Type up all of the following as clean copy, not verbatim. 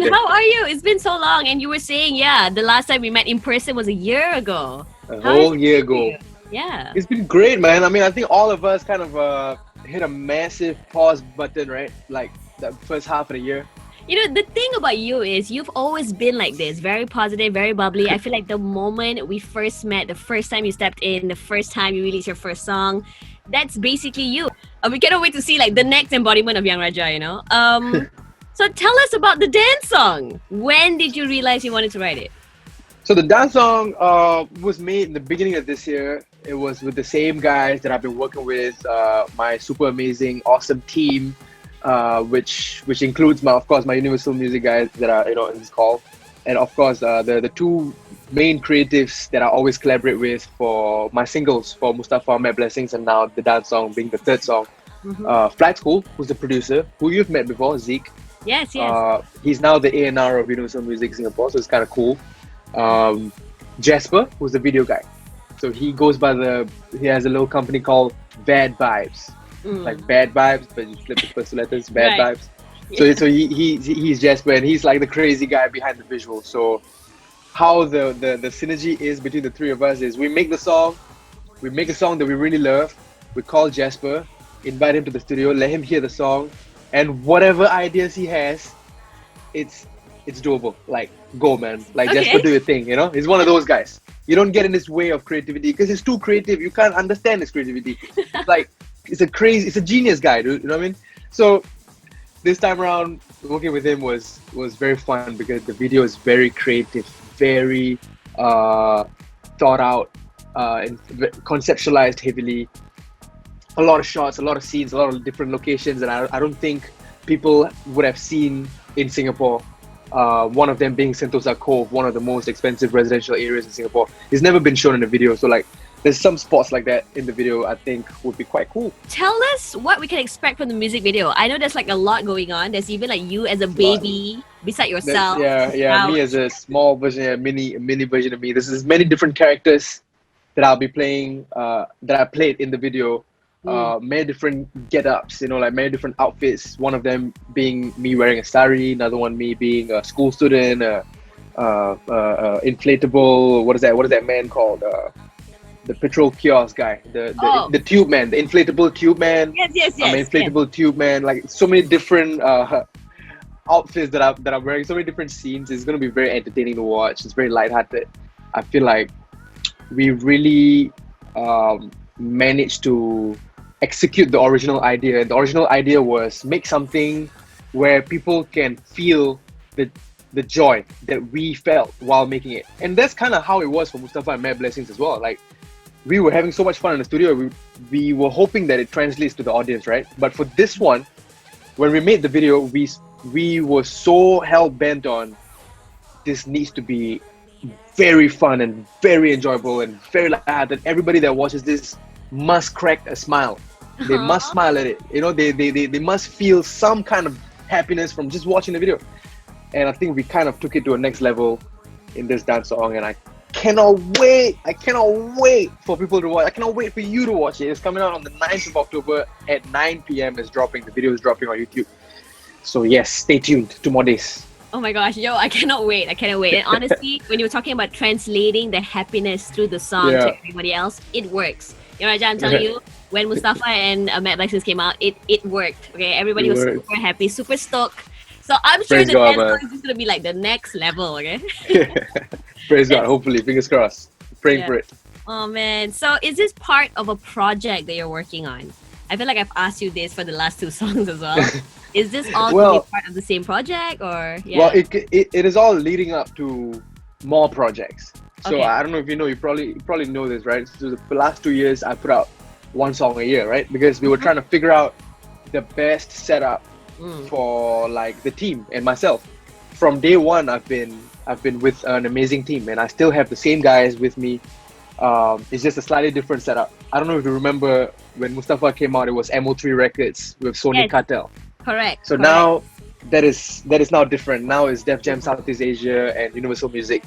All good. How are you? It's been so long, and you were saying, yeah, the last time we met in person was a year ago. A How has whole it year been for ago. you? Yeah. It's been great, man. I mean, I think all of us kind of hit a massive pause button, right? Like the first half of the year. You know, the thing about you is you've always been like this, very positive, very bubbly. I feel like the moment we first met, the first time you stepped in, the first time you released your first song, that's basically you. We cannot wait to see like the next embodiment of Young Raja, you know? So tell us about the dance song. When did you realize you wanted to write it? So the dance song was made in the beginning of this year. It was with the same guys that I've been working with, my super amazing, awesome team, which includes my, of course, my Universal Music guys that are in this call, and of course the two main creatives that I always collaborate with for my singles, for Mustafa, My Blessings, and now the dance song being the third song. Mm-hmm. Flight School, who's the producer, who you've met before, Zeke. Yes, yes. He's now the A&R of Universal Music Singapore, so it's kind of cool. Jasper, who's the video guy. So he has a little company called Bad Vibes. Like bad vibes, but you flip the first letters, bad Right. vibes. So he's Jasper, and he's like the crazy guy behind the visual. So how the synergy is between the three of us is we make a song that we really love, we call Jasper, invite him to the studio, let him hear the song, and whatever ideas he has, it's doable. Like, go man, like Okay. Jasper, do your thing, he's one of those guys. You don't get in his way of creativity because he's too creative. You can't understand his creativity. Like, it's a genius guy, dude, you know what I mean? So this time around working with him was very fun because the video is very creative, very thought out, and conceptualized heavily. A lot of shots, a lot of scenes, a lot of different locations, and I don't think people would have seen in Singapore. One of them being Sentosa Cove, one of the most expensive residential areas in Singapore. It's never been shown in a video, so like there's some spots like that in the video I think would be quite cool. Tell us what we can expect from the music video. I know there's like a lot going on. There's even like you as a baby beside yourself. Yeah, me as a small version, a mini version of me. This is many different characters that I'll be playing, that I played in the video. Many different get-ups, like many different outfits. One of them being me wearing a sari, another one me being a school student, inflatable. What is that man called? The petrol kiosk guy, the tube man, the inflatable tube man. Yes. I'm an inflatable tube man. Like so many different outfits that I'm wearing, so many different scenes. It's gonna be very entertaining to watch. It's very lighthearted. I feel like we really managed to execute the original idea. And the original idea was make something where people can feel the joy that we felt while making it. And that's kind of how it was for Mustafa and My Blessings as well. Like, we were having so much fun in the studio. We were hoping that it translates to the audience, right? But for this one, when we made the video, we were so hell-bent on this needs to be very fun and very enjoyable and very light-hearted. Everybody that watches this must crack a smile. They must smile at it. They must feel some kind of happiness from just watching the video. And I think we kind of took it to a next level in this dance song, and I cannot wait for people to watch. I cannot wait for you to watch it. It's coming out on the 9th of October at 9 p.m. It's dropping. The video is dropping on YouTube. So yes, stay tuned. 2 more days. Oh my gosh, I cannot wait. And honestly, when you were talking about translating the happiness through the song to everybody else, it works. Raja, I'm telling you, when Mustafa and Matt Blessings came out, it worked. Okay, everybody was super happy, super stoked. So I'm sure the dance song is just gonna be like the next level. Okay. Praise God. Hopefully, fingers crossed. Praying for it. Oh man, so is this part of a project that you're working on? I feel like I've asked you this for the last 2 songs as well. Is this all going to be part of the same project, or? Yeah. Well, it is all leading up to more projects. So I don't know if you know, you probably know this, right? So the last 2 years, I put out 1 song a year, right? Because we were trying to figure out the best setup for like the team and myself. From day one, I've been with an amazing team, and I still have the same guys with me. It's just a slightly different setup. I don't know if you remember when Mustafa came out, it was MO3 Records with Sony Cartel. Correct. So now that is now different. Now it's Def Jam Southeast Asia and Universal Music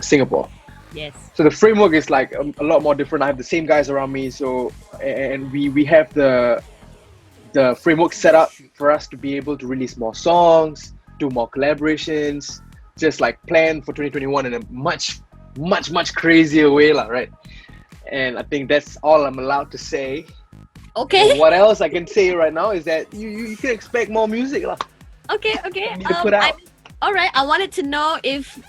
Singapore. Yes. So the framework is like a lot more different. I have the same guys around me, so and we have the framework set up for us to be able to release more songs, do more collaborations, just like plan for 2021 in a much crazier way, lah, right? And I think that's all I'm allowed to say. Okay. And what else I can say right now is that you can expect more music, lah. Okay. Need to put out. All right. I wanted to know if,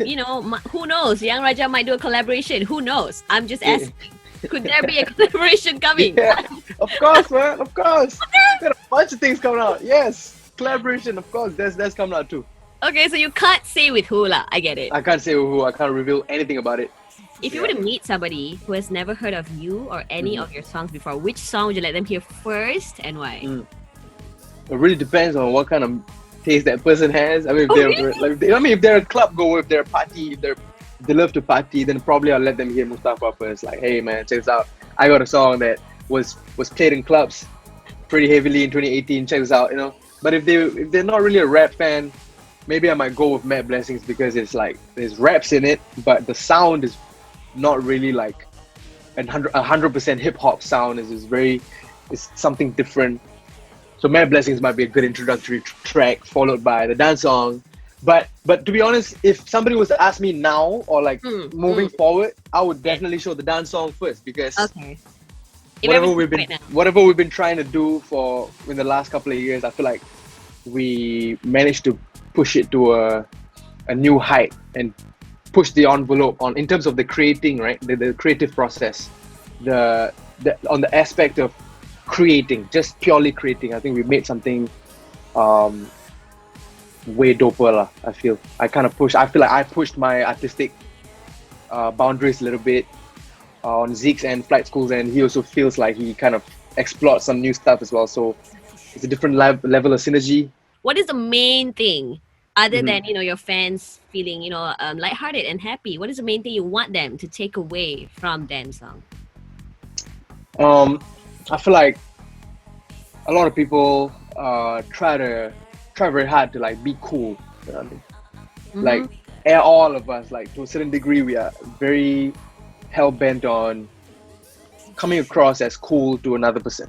who knows? Young Raja might do a collaboration. Who knows? I'm just asking. Could there be a collaboration coming? Yeah, of course, man. Of course. There are a bunch of things coming out. Yes, collaboration. Of course, that's coming out too. Okay, so you can't say with who lah. I get it. I can't say who. I can't reveal anything about it. If you were to meet somebody who has never heard of you or any of your songs before, which song would you let them hear first and why? It really depends on what kind of taste that person has. I mean, if if they're a club goer, if they're a party, if they love to party, then probably I'll let them hear Mustafa first. Like, hey man, check this out. I got a song that was played in clubs pretty heavily in 2018. Check this out, But if they're not really a rap fan, maybe I might go with Mad Blessings because it's like there's raps in it, but the sound is not really like 100% hip hop sound. It's something different. So Mad Blessings might be a good introductory track, followed by the dance song. But to be honest, if somebody was to ask me now or like moving forward, I would definitely show the dance song first because whatever we've been trying to do in the last couple of years, I feel like we managed to push it to a new height and push the envelope in terms of the creating, right? The creative process, on the aspect of creating, just purely creating. I think we made something way doper lah. I feel like I pushed my artistic boundaries a little bit on Zeke's and Flight School's, and he also feels like he kind of explored some new stuff as well. So it's a different level of synergy. What is the main thing other than your fans feeling lighthearted and happy? What is the main thing you want them to take away from dance song? I feel like a lot of people try very hard to like be cool. You know what I mean? Like all of us, like to a certain degree, we are very hell bent on coming across as cool to another person,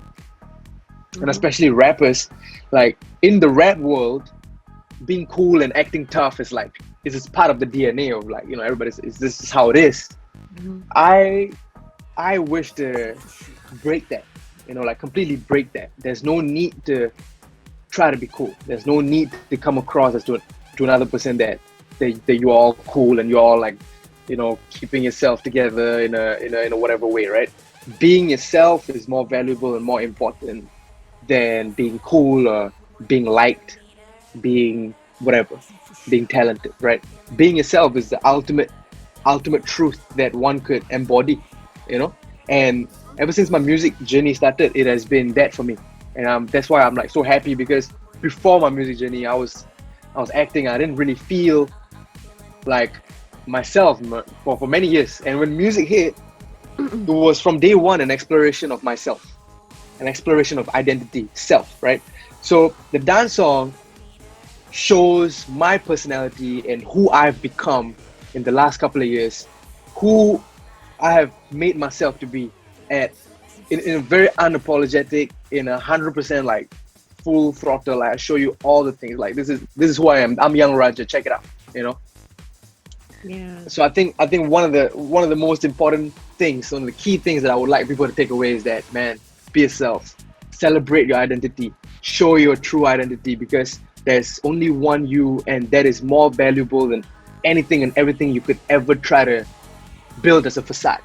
and especially rappers. Like in the rap world, being cool and acting tough is part of the DNA of everybody's. This is how it is. I wish to break that, completely break that. There's no need to try to be cool. There's no need to come across as to another person that you're all cool and you're all keeping yourself together in a whatever way, right? Being yourself is more valuable and more important than being cool or being liked, being whatever, being talented, right? Being yourself is the ultimate truth that one could embody, And ever since my music journey started, it has been that for me. And that's why I'm so happy, because before my music journey, I was acting. I didn't really feel like myself for many years. And when music hit, it was from day one an exploration of myself, an exploration of identity, self, right? So the dance song shows my personality and who I've become in the last couple of years, who I have made myself to be in a very unapologetic, in 100% full throttle. I show you all the things. This is who I am. I'm Young Raja. Check it out. Yeah. So I think one of the most important things, one of the key things that I would like people to take away is that, man, be yourself. Celebrate your identity. Show your true identity, because there's only one you, and that is more valuable than anything and everything you could ever try to build as a facade.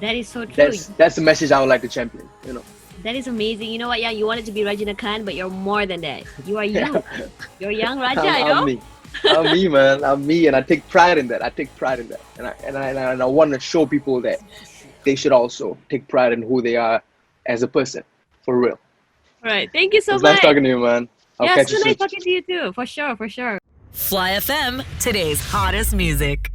That is so true. That's the message I would like to champion. That is amazing. You know what? Yeah, you wanted to be Rajina Khan, but you're more than that. You are you. You're Young Raja. I'm me. I'm me, man. I'm me, and I take pride in that. And I want to show people that they should also take pride in who they are as a person, for real. All right. Thank you so much. Nice talking to you, man. It's nice talking to you too. For sure. Fly FM, today's hottest music.